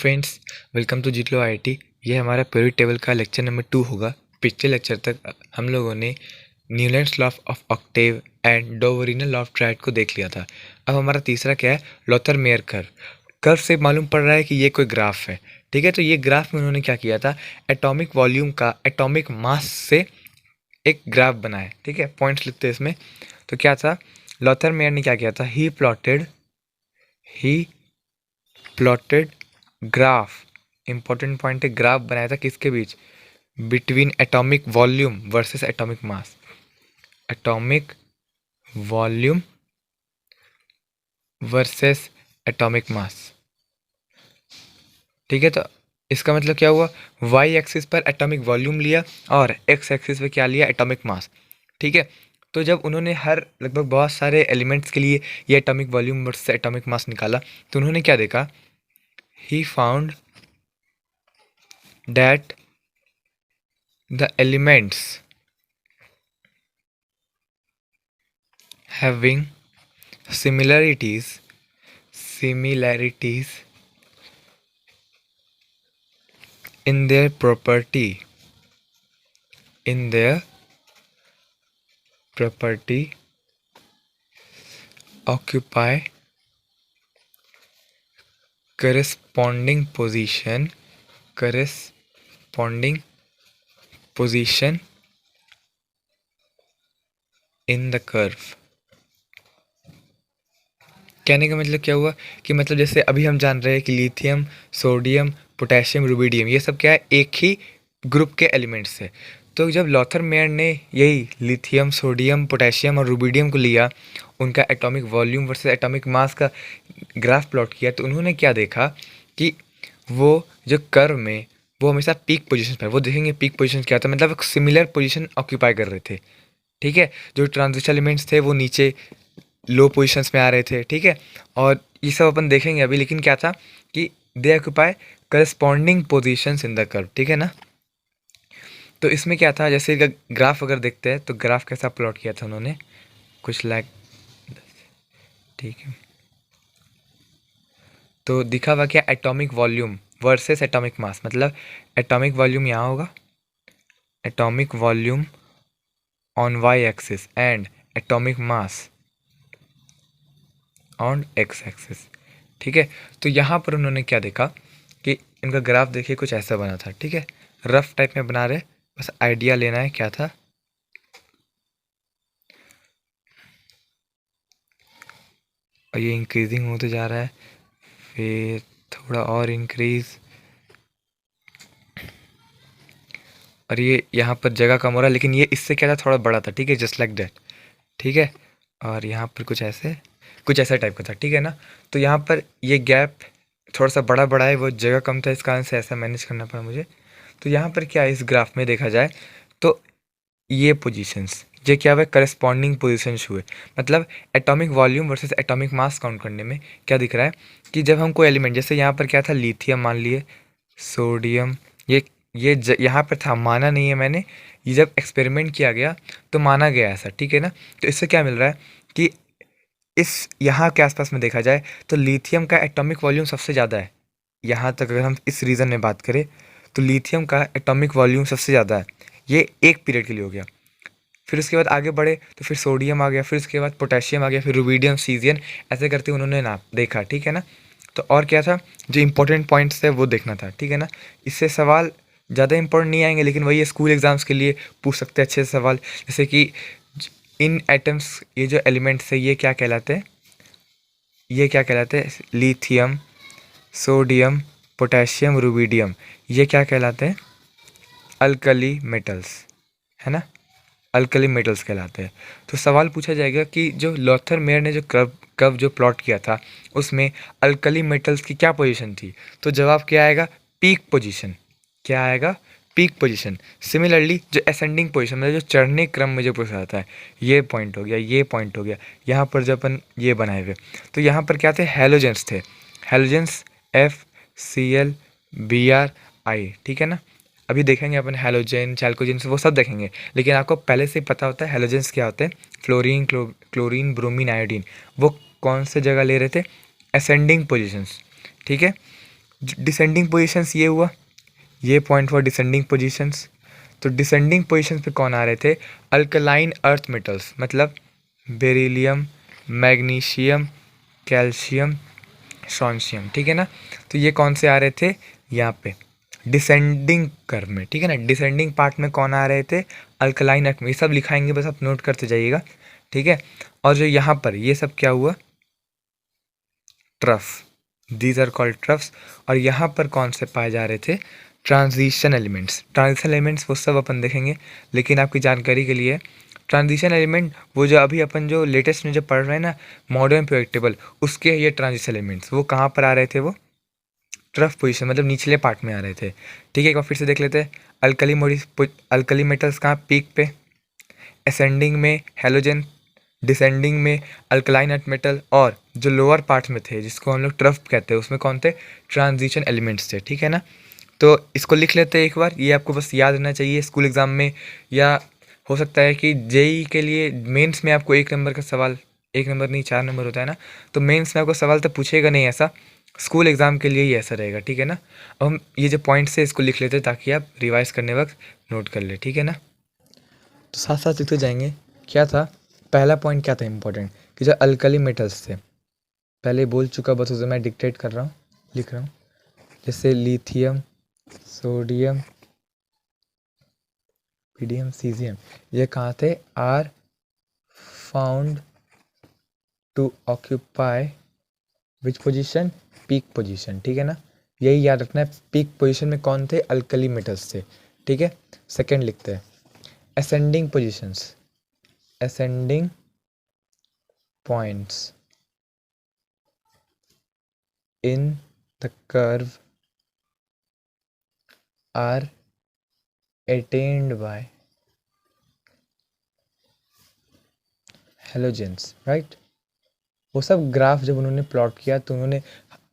Friends, welcome to Jeetlo IIT. ये हमारा period table का लेक्चर नंबर 2 होगा। पिछले लेक्चर तक हम लोगों ने Newlands law of octave and Dobereiner law of triad को देख लिया था। अब हमारा तीसरा क्या है, लोथर मेयर कर्व। कर्व से मालूम पड़ रहा है कि ये कोई ग्राफ है। ठीक है, तो ये ग्राफ में उन्होंने क्या किया था, एटॉमिक वॉल्यूम का एटॉमिक मास से एक ग्राफ बनाया। ठीक है, पॉइंट्स लिखते हैं इसमें। तो क्या था, लोथर मेयर ने क्या किया था, he plotted graph, important point है, ग्राफ बनाया था किसके बीच, between atomic volume versus atomic mass, atomic volume versus atomic mass. ठीक है, तो इसका मतलब क्या हुआ, वाई एक्सिस पर एटॉमिक वॉल्यूम लिया और एक्स एक्सिस पे क्या लिया, एटॉमिक मास। ठीक है, तो जब उन्होंने हर लगभग बहुत सारे एलिमेंट्स के लिए ये एटॉमिक वॉल्यूम वर्सेस एटॉमिक मास निकाला, तो उन्होंने क्या देखा, he found that the elements having similarities in their property occupy corresponding position in the curve। कहने का मतलब क्या हुआ कि मतलब जैसे अभी हम जान रहे हैं कि लिथियम, सोडियम, पोटेशियम, रुबिडियम, ये सब क्या है, एक ही ग्रुप के एलिमेंट्स है। तो जब लॉथर मेयर ने यही लिथियम, सोडियम, पोटेशियम और रुबिडियम को लिया, उनका एटॉमिक वॉल्यूम वर्सेस एटॉमिक मास का ग्राफ प्लॉट किया, तो उन्होंने क्या देखा कि वो जो कर्व में वो हमेशा पीक पोजीशन पर, वो देखेंगे पीक पोजीशन क्या था, मतलब एक सिमिलर पोजीशन ऑक्यूपाई कर रहे थे। ठीक है, जो ट्रांजिशन एलिमेंट्स थे वो नीचे लो पोजीशंस में आ रहे थे। ठीक है, और ये सब अपन देखेंगे अभी, लेकिन क्या था कि दे occupy corresponding positions in the curve. ठीक है ना, तो इसमें क्या था, जैसे इसका ग्राफ अगर देखते हैं तो ग्राफ कैसा प्लॉट किया था उन्होंने, कुछ लाइक, ठीक है, तो दिखा हुआ क्या, atomic volume versus atomic mass, मतलब एटॉमिक वॉल्यूम यहाँ होगा, atomic volume on Y axis and atomic mass on X axis. ठीक है, तो यहाँ पर उन्होंने क्या देखा कि इनका ग्राफ देखिए कुछ ऐसा बना था। ठीक है, रफ टाइप में बना रहे, बस आइडिया लेना है क्या था। और ये इंक्रीजिंग होते जा रहा है, फिर थोड़ा और इंक्रीज, और ये यहाँ पर जगह कम हो रहा है, लेकिन ये इससे क्या था, थोड़ा बड़ा था। ठीक है, जस्ट लाइक दैट। ठीक है, और यहाँ पर कुछ ऐसा टाइप का था। ठीक है ना, तो यहाँ पर ये गैप थोड़ा सा बड़ा है, वो जगह कम था, इस कारण से ऐसा मैनेज करना पड़ा मुझे। तो यहाँ पर क्या है, इस ग्राफ में देखा जाए तो ये पोजीशंस, ये क्या हुआ, करस्पॉन्डिंग पोजीशंस हुए, मतलब एटॉमिक वॉल्यूम वर्सेस एटॉमिक मास काउंट करने में क्या दिख रहा है कि जब हम कोई एलिमेंट, जैसे यहाँ पर क्या था, लिथियम मान लिए, सोडियम, ये यहाँ पर था, माना नहीं है मैंने, ये जब एक्सपेरिमेंट किया गया तो माना गया ऐसा। ठीक है ना, तो इससे क्या मिल रहा है कि इस यहाँ के आसपास में देखा जाए तो लिथियम का एटॉमिक वॉल्यूम सबसे ज़्यादा है। यहाँ तक अगर हम इस रीज़न में बात करें तो लिथियम का एटॉमिक वॉल्यूम सबसे ज़्यादा है। ये एक पीरियड के लिए हो गया। फिर उसके बाद आगे बढ़े तो फिर सोडियम आ गया, फिर उसके बाद पोटेशियम आ गया, फिर रुबिडियम, सीजियम, ऐसे करते उन्होंने ना देखा। ठीक है ना, तो और क्या था, जो इंपॉर्टेंट पॉइंट्स थे वो देखना था। ठीक है ना, इससे सवाल ज़्यादा इंपॉर्टेंट नहीं आएंगे, लेकिन वही स्कूल एग्जाम्स के लिए पूछ सकते हैं अच्छे से सवाल, जैसे कि इन एटम्स, ये जो एलिमेंट्स है ये क्या कहलाते हैं, लिथियम, सोडियम, पोटेशियम, रुबिडियम, ये क्या कहलाते हैं, अल्कली मेटल्स, है ना, अल्कली मेटल्स कहलाते हैं। तो सवाल पूछा जाएगा कि जो लॉथर मेयर ने जो कर्व जो प्लॉट किया था उसमें अल्कली मेटल्स की क्या पोजीशन थी, तो जवाब क्या आएगा, पीक पोजीशन। क्या आएगा, पीक पोजीशन। सिमिलरली जो असेंडिंग पोजीशन, मतलब जो चढ़ने क्रम में जो पूछा जाता है, ये पॉइंट हो गया, ये पॉइंट हो गया, यहाँ पर जब अपन ये बनाए हुए, तो यहाँ पर क्या थे, हेलोजेंस थे, हेलोजेंस FCl Br I। ठीक है ना, अभी देखेंगे अपन हेलोजन, चैल्कोजेंस, वो सब देखेंगे, लेकिन आपको पहले से पता होता है हेलोजेंस क्या होते हैं, फ्लोरीन, क्लोरीन, ब्रोमीन, आयोडीन, वो कौन से जगह ले रहे थे, असेंडिंग पोजीशंस। ठीक है, डिसेंडिंग पोजीशंस ये हुआ, ये पॉइंट हुआ डिसेंडिंग पोजीशंस। तो डिसेंडिंग पोजीशंस पे कौन आ रहे थे? अल्कलाइन अर्थ मेटल्स, मतलब बेरिलियम, मैग्नीशियम, कैल्शियम, स्ट्रोंशियम, ठीक है ना। तो ये कौन से आ रहे थे? यहाँ पे डिसेंडिंग कर्व में, ठीक है ना। डिसेंडिंग पार्ट में कौन आ रहे थे? अल्कलाइन अर्थ में। ये सब लिखाएंगे, बस आप नोट करते जाइएगा, ठीक है। और जो यहाँ पर ये सब क्या हुआ? Trough, these are called troughs. और यहाँ पर कौन से पाए जा रहे थे? Transition elements. ट्रांजिशन एलिमेंट्स वो सब अपन देखेंगे, लेकिन आपकी जानकारी के लिए ट्रांजिशन एलिमेंट वो जो अभी अपन जो लेटेस्ट में जो पढ़ रहे हैं ना, मॉडर्न पीरियोडिक टेबल, उसके ये ट्रांजिशन एलिमेंट्स वो कहाँ पर आ रहे थे? वो ट्रफ पोजीशन, मतलब निचले पार्ट में आ रहे थे, ठीक है। एक बार फिर से देख लेते हैं। अल्कली मेटल्स कहाँ? पीक पे। असेंडिंग में हेलोजन, डिसेंडिंग में अल्कलाइन अर्थ मेटल, और जो लोअर पार्ट में थे जिसको हम लोग ट्रफ कहते हैं, उसमें कौन थे? ट्रांजिशन एलिमेंट्स थे, ठीक है ना। तो इसको लिख लेते हैं एक बार, ये आपको बस याद रहना चाहिए स्कूल एग्जाम में, या हो सकता है कि जेई के लिए मेंस में आपको 1 नंबर का सवाल, 1 नंबर नहीं 4 नंबर होता है ना, तो मेंस में आपको सवाल तो पूछेगा नहीं ऐसा, स्कूल एग्ज़ाम के लिए ही ऐसा रहेगा, ठीक है ना। अब हम ये जो पॉइंट्स है इसको लिख लेते हैं ताकि आप रिवाइज करने वक्त नोट कर ले, ठीक है ना। तो साथ साथ लिखते जाएंगे। क्या था पहला पॉइंट? क्या था इंपॉर्टेंट? कि जो अल्कली मेटल्स थे, पहले बोल चुका, बस उसे मैं डिक्टेट कर रहा हूँ, लिख रहा हूँ। जैसे लिथियम, सोडियम, पीडियम, सीजियम, ये कहाँ थे? Are found to occupy which position? Peak position, ठीक है ना। यही याद रखना है, पीक पोजीशन में कौन थे? अल्कली मेटल्स थे, ठीक है। सेकंड लिखते हैं ascending positions, ascending points in the curve are attained by halogens, right. वो सब ग्राफ जब उन्होंने प्लॉट किया तो उन्होंने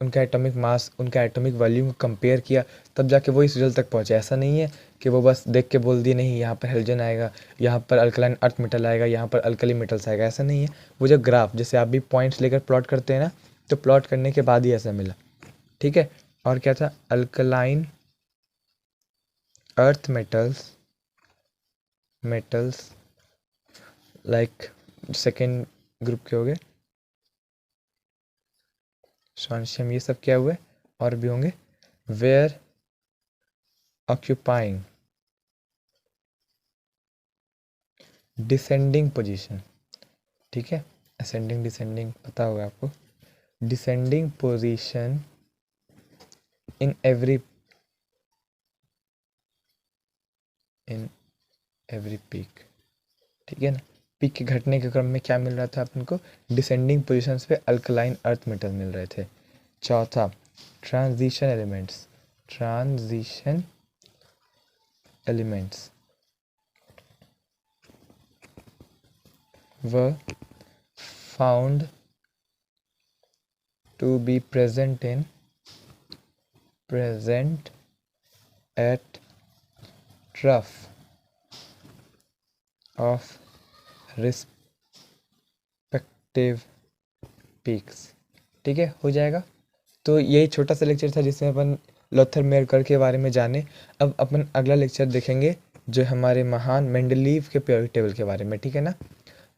उनका एटॉमिक मास, उनका एटॉमिक वॉल्यूम को कंपेयर किया, तब जाके वो इस रिजल्ट तक पहुंचे। ऐसा नहीं है कि वो बस देख के बोल दिए नहीं यहाँ पर हेलोजन आएगा, यहाँ पर अल्कलाइन अर्थ मेटल आएगा, यहाँ पर अल्कली मेटल्स आएगा, ऐसा नहीं है। वो जो ग्राफ, जैसे आप भी पॉइंट्स लेकर प्लॉट करते हैं ना, तो प्लॉट करने के बाद ही ऐसा मिला, ठीक है। और क्या था? Alkaline earth metals like second group के हो गए स्ट्रोंशियम, ये सब क्या हुए? और भी होंगे। वेयर ऑक्यूपाइंग डिसेंडिंग पोजीशन, ठीक है। असेंडिंग डिसेंडिंग पता होगा आपको। Descending position in every peak, ठीक है ना। पीक के घटने के क्रम में क्या मिल रहा था अपन को? डिसेंडिंग पोजीशंस पे अल्कलाइन अर्थ मेटल मिल रहे थे। चौथा transition elements, transition elements were found to be present at trough of respective peaks, ठीक है। हो जाएगा। तो यही छोटा सा लेक्चर था जिसमें अपन लोथर मेयरकर के बारे में जाने। अब अपन अगला लेक्चर देखेंगे जो हमारे महान मेंडलीव के पीरियोडिक टेबल के बारे में, ठीक है ना।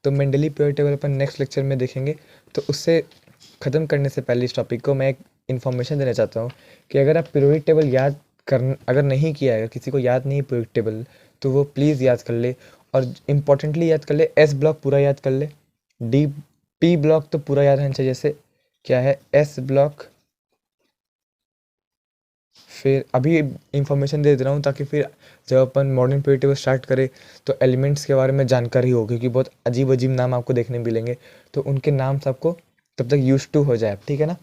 तो मेंडलीव पीरियोडिक टेबल अपन नेक्स्ट लेक्चर में देखेंगे। तो उससे ख़त्म करने से पहले इस टॉपिक को मैं एक इन्फॉर्मेशन देना चाहता हूँ कि अगर आप पीरियोडिक टेबल याद कर, अगर नहीं किया है, अगर किसी को याद नहीं है पीरियोडिक टेबल, तो वो प्लीज़ याद कर ले, और इम्पोर्टेंटली याद कर ले। एस ब्लॉक पूरा याद कर ले, डी पी ब्लॉक तो पूरा याद रहना चाहिए। जैसे क्या है एस ब्लॉक, फिर अभी इंफॉर्मेशन दे रहा हूँ ताकि फिर जब अपन मॉडर्न पीरियड टेबल स्टार्ट करें तो एलिमेंट्स के बारे में जानकारी हो, क्योंकि बहुत अजीब अजीब नाम आपको देखने मिलेंगे, तो उनके नाम सबको तब तक यूज टू हो जाए, ठीक है ना।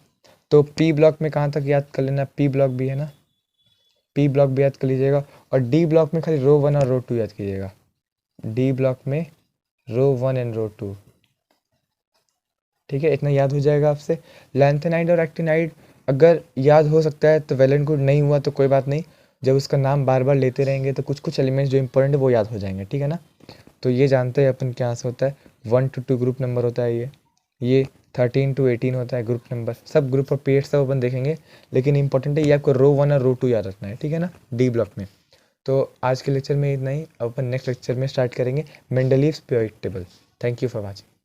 तो पी ब्लॉक में कहाँ तक याद कर लेना? पी ब्लॉक भी है ना, पी ब्लॉक भी याद कर लीजिएगा। और डी ब्लॉक में खाली रो 1 और रो 2 याद कीजिएगा। डी ब्लॉक में रो 1 एंड रो 2, ठीक है। इतना याद हो जाएगा आपसे। लैंथेनाइड और एक्टिनाइड अगर याद हो सकता है तो वेल एंड गुड, नहीं हुआ तो कोई बात नहीं। जब उसका नाम बार बार लेते रहेंगे तो कुछ कुछ एलिमेंट्स जो इंपॉर्टेंट है वो याद हो जाएंगे, ठीक है ना। तो ये जानते हैं अपन क्या से होता है, 1 to 2 ग्रुप नंबर होता है ये, ये 13 to 18 होता है ग्रुप नंबर, सब ग्रुप और पेयर सब अपन देखेंगे, लेकिन इंपॉर्टेंट है ये आपको रो 1 और रो 2 याद रखना है, ठीक है ना, डी ब्लॉक में। तो आज के लेक्चर में इतना ही, अब अपन नेक्स्ट लेक्चर में स्टार्ट करेंगे Mendeleev's periodic table. Thank you for watching.